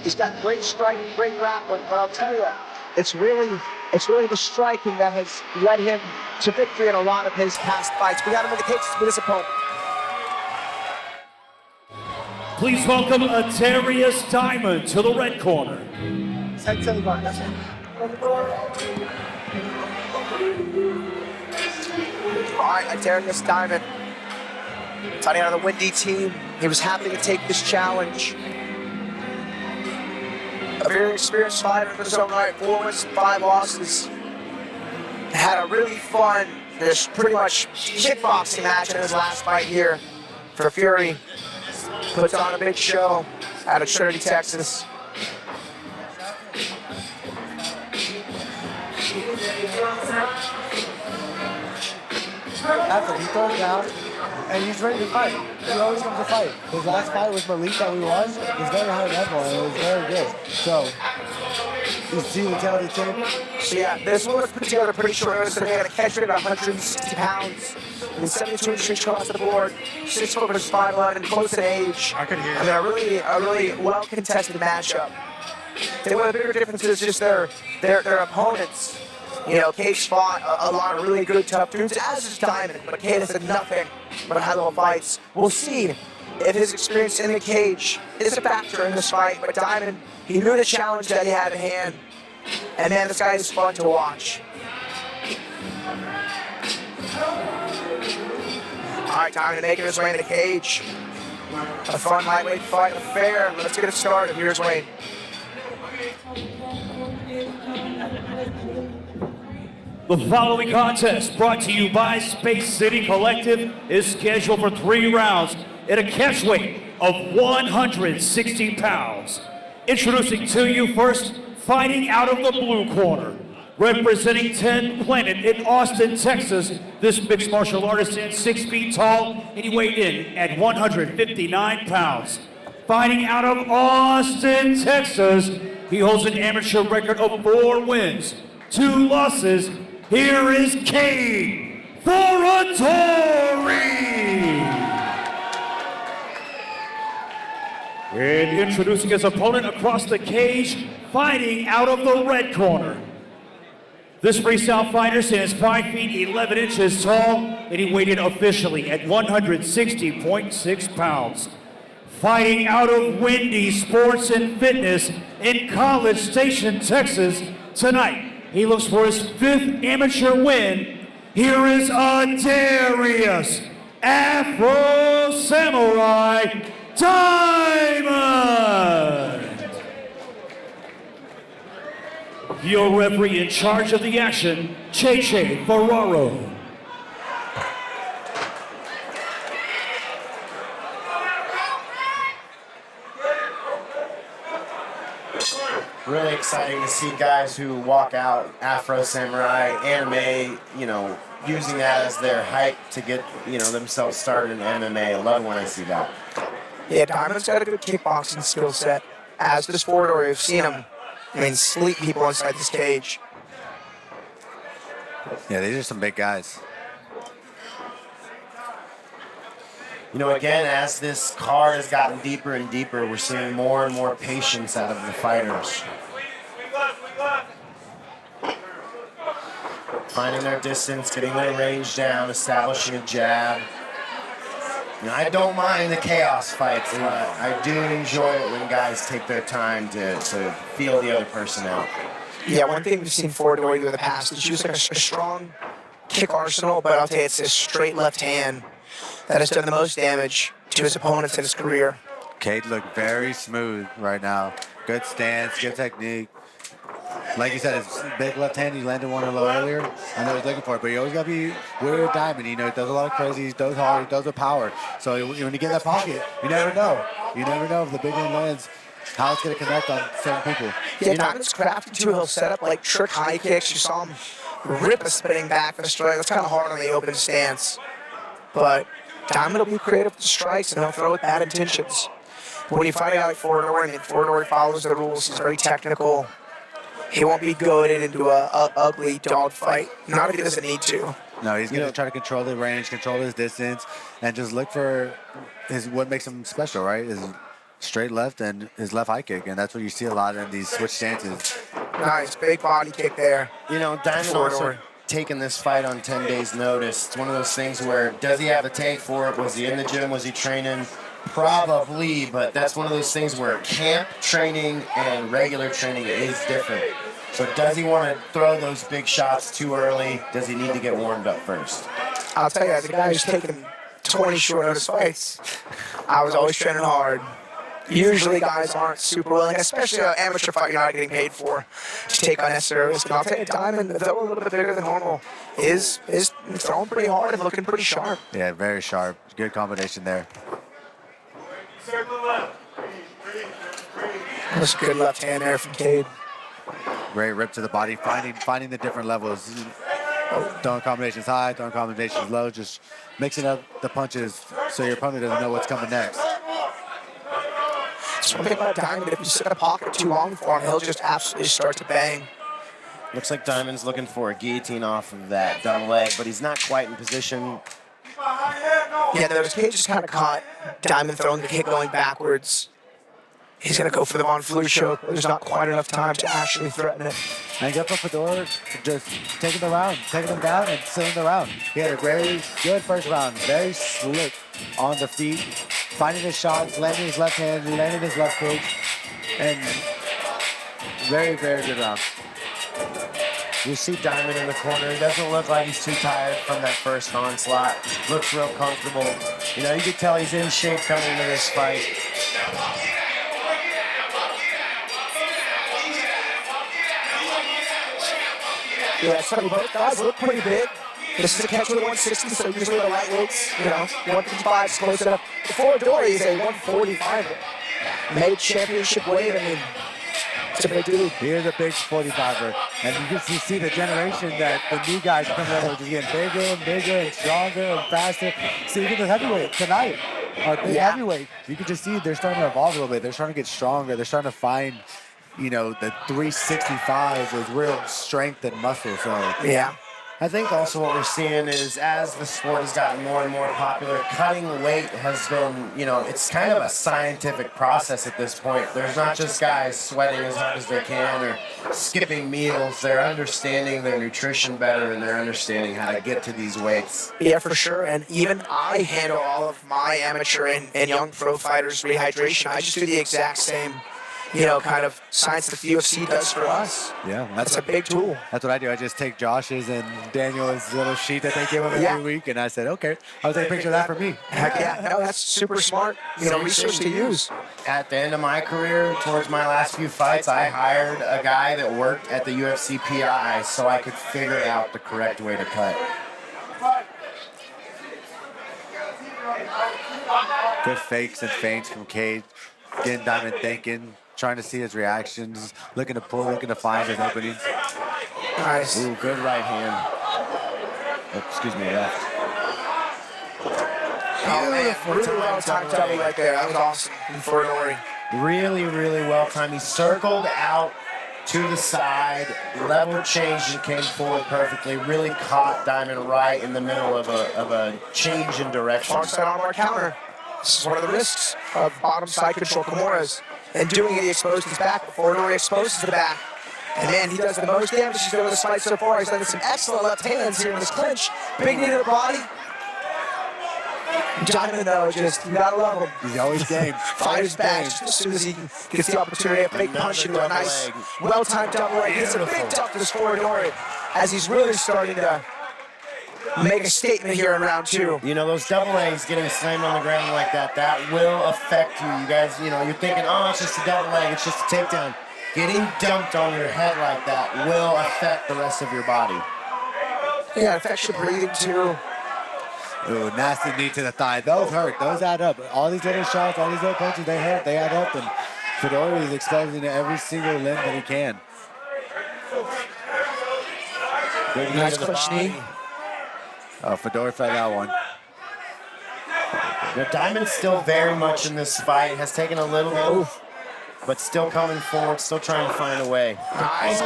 He's got great striking, great grappling, but I'll tell you, it's really the striking that has led him to victory in a lot of his past fights. We got him in the cage to beat his opponent. Please welcome Foradory and Diamond to the red corner. All right, Foradory and Diamond, fighting out of the Windy team. He was happy to take this challenge. A very experienced fighter in his own right, 4 wins, 5 losses. Had a really fun, just pretty much kickboxing match in his last fight here for Fury. Puts on a big show out of Trinity, Texas. After he throws down, and he's ready to fight. He always comes to fight. His last fight with Malik that we won was very high level and it was very good. So, you see the talented team. So yeah, this one was put together pretty short notice. They had a catch rate of 160 pounds. And 72 inches across the board, 6 foot versus 5'11", and close in age. I could hear I mean, a really well contested matchup. One of the bigger differences is just their opponents. You know, Cage fought a lot of really good, tough dudes, as is Diamond, but Cage has said nothing but high-level fights. We'll see if his experience in the cage is a factor in this fight, but Diamond, he knew the challenge that he had at hand, and man, this guy is fun to watch. All right, Diamond making his way in the cage. A fun lightweight fight affair. Let's get it started. Here's Wayne. The following contest, brought to you by Space City Collective, is scheduled for 3 rounds at a catch weight of 160 pounds. Introducing to you first, fighting out of the blue corner, representing 10 Planet in Austin, Texas. This mixed martial artist is 6 feet tall, and he weighed in at 159 pounds. Fighting out of Austin, Texas, he holds an amateur record of 4 wins, 2 losses. Here is Foradory. And introducing his opponent across the cage, fighting out of the red corner. This freestyle fighter stands 5 feet 11 inches tall, and he weighed in officially at 160.6 pounds. Fighting out of Windy Sports and Fitness in College Station, Texas, tonight, he looks for his 5th amateur win. Here is Darius Afro Samurai Diamond. Your referee in charge of the action, Cheche Ferraro. Really exciting to see guys who walk out Afro Samurai, anime, you know, using that as their hype to get, you know, themselves started in MMA. I love when I see that. Yeah, Diamond's got a good kickboxing skill set, as does Foradory. We've seen him, sleep people inside this cage. Yeah, these are some big guys. You know, again, as this card has gotten deeper and deeper, we're seeing more and more patience out of the fighters. Finding their distance, getting their range down, establishing a jab. You know, I don't mind the chaos fights, but I do enjoy it when guys take their time to feel the other person out. Yeah, one thing we've seen Foradory do in the past is use like a strong kick arsenal, but I'll tell you, it's his straight left hand that has done the most damage to his opponents in his career. Cade looked very smooth right now. Good stance, good technique. Like you said, his big left hand, he landed one a little earlier. I know he's looking for it, but you always got to be wary of Diamond. You know, he does a lot of crazy, he does hard, he does with power. So when you get in that pocket, you never know. You never know if the big one lands, how it's going to connect on certain people. Yeah, Diamond's crafty too. He'll set up like trick high kicks. You saw him rip a spinning back fist strike. That's kind of hard on the open stance. But Diamond will be creative with the strikes, and he'll throw with bad intentions. But when you fight a guy like Foradory, and Foradory follows the rules, he's very technical. He won't be goaded into a ugly dog fight. Not if he doesn't need to. No, he's going to try to control the range, control his distance, and just look for what makes him special, right? His straight left and his left high kick, and that's what you see a lot in these switch stances. Nice, big body kick there. You know, Diamond also taking this fight on 10 days' notice. It's one of those things where, does he have the tank for it? Was he in the gym? Was he training? Probably, but that's one of those things where camp training and regular training is different. So does he want to throw those big shots too early? Does he need to get warmed up first? I'll tell you, as a guy who's taken 20 short notice fights, I was always training hard. Usually guys aren't super willing, especially an amateur fight you're not getting paid for, to take unnecessary risks. And I'll tell you, Diamond, though a little bit bigger than normal, is throwing pretty hard and looking pretty sharp. Yeah, very sharp. Good combination there. That's a good left hand there from Cade. Great rip to the body, finding the different levels. Throwing combinations high, throwing combinations low, just mixing up the punches so your opponent doesn't know what's coming next. Just one thing about Diamond, if you sit in a pocket too long for him, he'll just absolutely start to bang. Looks like Diamond's looking for a guillotine off of that dumb leg, but he's not quite in position. Yeah, those Cade just kind of caught Diamond throwing the kick going backwards. He's going to go for the Von Flue choke. There's not quite enough time to actually threaten it. And get for Fedor, just taking the round, taking him down and sealing the round. He had a very good first round, very slick on the feet, finding his shots, landing his left hand, landing his left kick, and very, very good round. You see Diamond in the corner. He doesn't look like he's too tired from that first onslaught. Looks real comfortable. You know, you can tell he's in shape coming into this fight. Yeah, so both guys look pretty big. This is a catch with 160, so usually the lightweights, 155 is close enough. Foradory is a 145. Made championship weight. I mean, it's a big dude. He is a big 45er. And you can see the generation that the new guys coming over just getting bigger and bigger and stronger and faster. See, even the heavyweight tonight, our big heavyweight, you can just see they're starting to evolve a little bit. They're starting to get stronger. They're starting to find, the 365s with real strength and muscle. So Yeah. I think also what we're seeing is as the sport has gotten more and more popular, cutting weight has been, it's kind of a scientific process at this point. There's not just guys sweating as hard as they can or skipping meals. They're understanding their nutrition better and they're understanding how to get to these weights. Yeah, for sure. And even I handle all of my amateur and young pro fighters' rehydration. I just do the exact same, kind of science that the UFC does for us. Yeah, That's a big tool. That's what I do. I just take Josh's and Daniel's little sheet that they give him every week, and I said, okay, I'll take a picture of that for me. Heck yeah, no, that's super smart, research to use. At the end of my career, towards my last few fights, I hired a guy that worked at the UFC PI so I could figure out the correct way to cut. Good fakes and feints from Cade. Getting Diamond thinking, trying to see his reactions, looking to pull, looking to find his openings. Nice. Ooh, good right hand. Oh, excuse me, left. Oh, man, really well timed double right there. That was awesome from Foradory. Really, really well timed. He circled out to the side, level changed and came forward perfectly. Really caught Diamond right in the middle of a change in direction. Far side armbar counter. This is one of the risks of bottom side control Kimuras. And doing it, he exposed his back. Foradory exposes the back. And man, he does the most damage he's done in this fight so far. He's done some excellent left hands here in this clinch. Big knee to the body. Diamond, though, just, you gotta love him. He's always game. Fires back just as soon as he gets the opportunity. A big punch into a nice, well-timed double leg. It's a big toughness for Foradory as he's really starting to make a statement here in round two. Those double legs getting slammed on the ground like that will affect you. You guys, you're thinking, oh, it's just a double leg, it's just a takedown. Getting dumped on your head like that will affect the rest of your body. Yeah, it affects your breathing too. Ooh, nasty knee to the thigh. Those hurt. Those add up. All these little shots, all these little punches, they hurt. They add up. And Foradory is exposing every single limb that he can. Good Nice clutch knee. Oh, Foradory fell that one. Now, Diamond's still very much in this fight. Has taken a little bit, but still coming forward, still trying to find a way. Nice.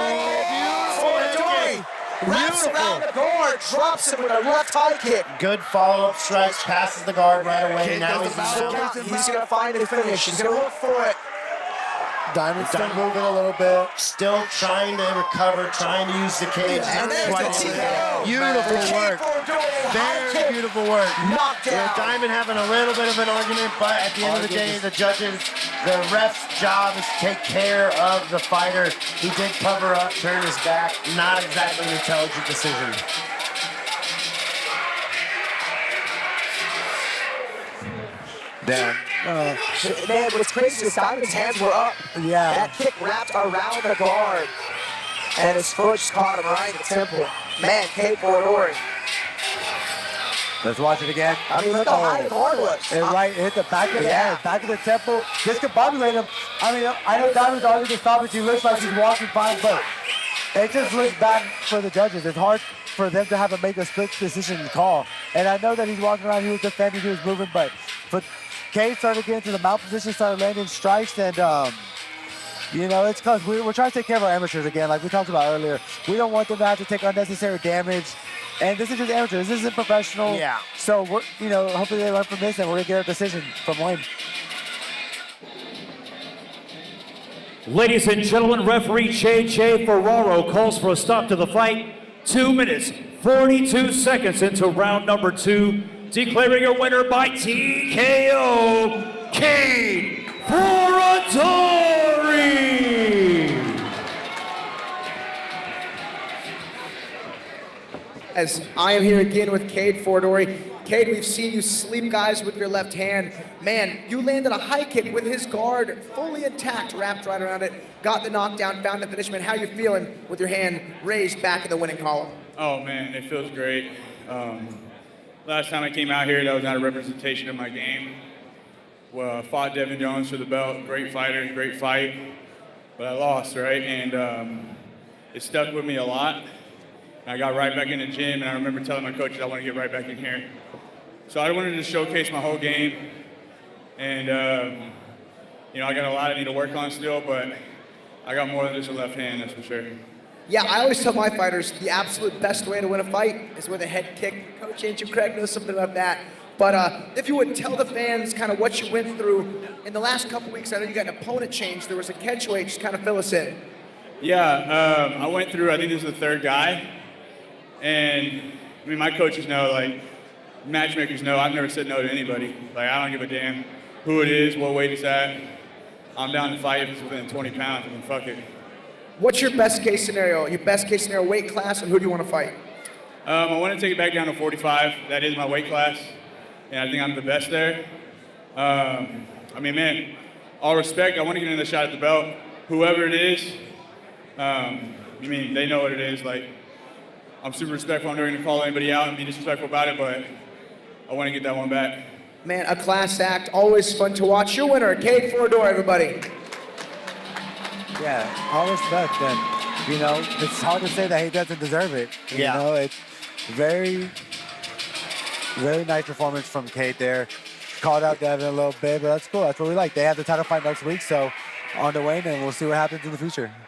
Foradory. wraps around the guard, drops him with a left high kick. Good follow-up stretch, passes the guard right away. Kid Now does the he's He's going to find a finish. He's going to look for it. Diamond's still moving a little bit. still trying to recover, trying to use the cage. And there's the TKO. Beautiful work. Very Very beautiful work. Knocked down. Diamond having a little bit of an argument, but at the end of the day, the judges, the ref's job is to take care of the fighter. He did cover up, turn his back. Not exactly an intelligent decision. Damn. Man, what's crazy is Diamond's hands were up. Yeah. That kick wrapped around the guard. And his foot just caught him right in the temple. Man, Cade Foradory. Let's watch it again. I mean, look how high the guard was. It hit the back of the Yeah. head, back of the temple. Discombobulated him. I mean, I know Diamond's arguing to stop it. He looks like he's walking fine, but it just looks bad for the judges. It's hard for them to have to make a split decision call. And I know that he's walking around, he was defending, he was moving, but Cade started getting to the mount position, started landing strikes, and you know, it's because we're trying to take care of our amateurs again, like we talked about earlier. We don't want them to have to take unnecessary damage. And this is just amateurs. This isn't professional. Yeah. So we're, you know, hopefully they learn from this, and we're gonna get a decision from Wayne. Ladies and gentlemen, referee Che Ferraro calls for a stop to the fight. 2 minutes, 42 seconds into round number 2. Declaring your winner by TKO, Cade Foradory. As I am here again with Cade Foradory. Cade, we've seen you sleep guys with your left hand. Man, you landed a high kick with his guard fully intact, wrapped right around it, got the knockdown, found the finishment. How you feeling with your hand raised back in the winning column? Oh man, it feels great. Last time I came out here, that was not a representation of my game. Well, fought Devin Jones for the belt. Great fighter, great fight, but I lost, right? And it stuck with me a lot. I got right back in the gym, and I remember telling my coaches I want to get right back in here. So I wanted to showcase my whole game, and you know, I got a lot I need to work on still, but I got more than just a left hand, that's for sure. Yeah, I always tell my fighters the absolute best way to win a fight is with a head kick. Coach Andrew Craig knows something about that. But if you would tell the fans kind of what you went through in the last couple weeks, I know you got an opponent change. There was a catchweight. Just kind of fill us in. Yeah, I went through, I think this is the third guy. And I mean, my coaches know, like, matchmakers know, I've never said no to anybody. Like, I don't give a damn who it is, what weight it's at. I'm down to fight if it's within 20 pounds, I mean, fuck it. What's your best case scenario? Your best case scenario weight class, and who do you want to fight? I want to take it back down to 45. That is my weight class, and I think I'm the best there. I mean, man, all respect, I want to get another shot at the belt. Whoever it is, I mean, they know what it is. Like, I'm super respectful. I'm never going to call anybody out and be disrespectful about it, but I want to get that one back. Man, a class act, always fun to watch. Your winner, Cade Foradory, everybody. Yeah, all respect. And, you know, it's hard to say that he doesn't deserve it. You know, it's very, very nice performance from Cade there. Called out Devin a little bit, but that's cool. That's what we like. They have the title fight next week, so on to Wayne, and we'll see what happens in the future.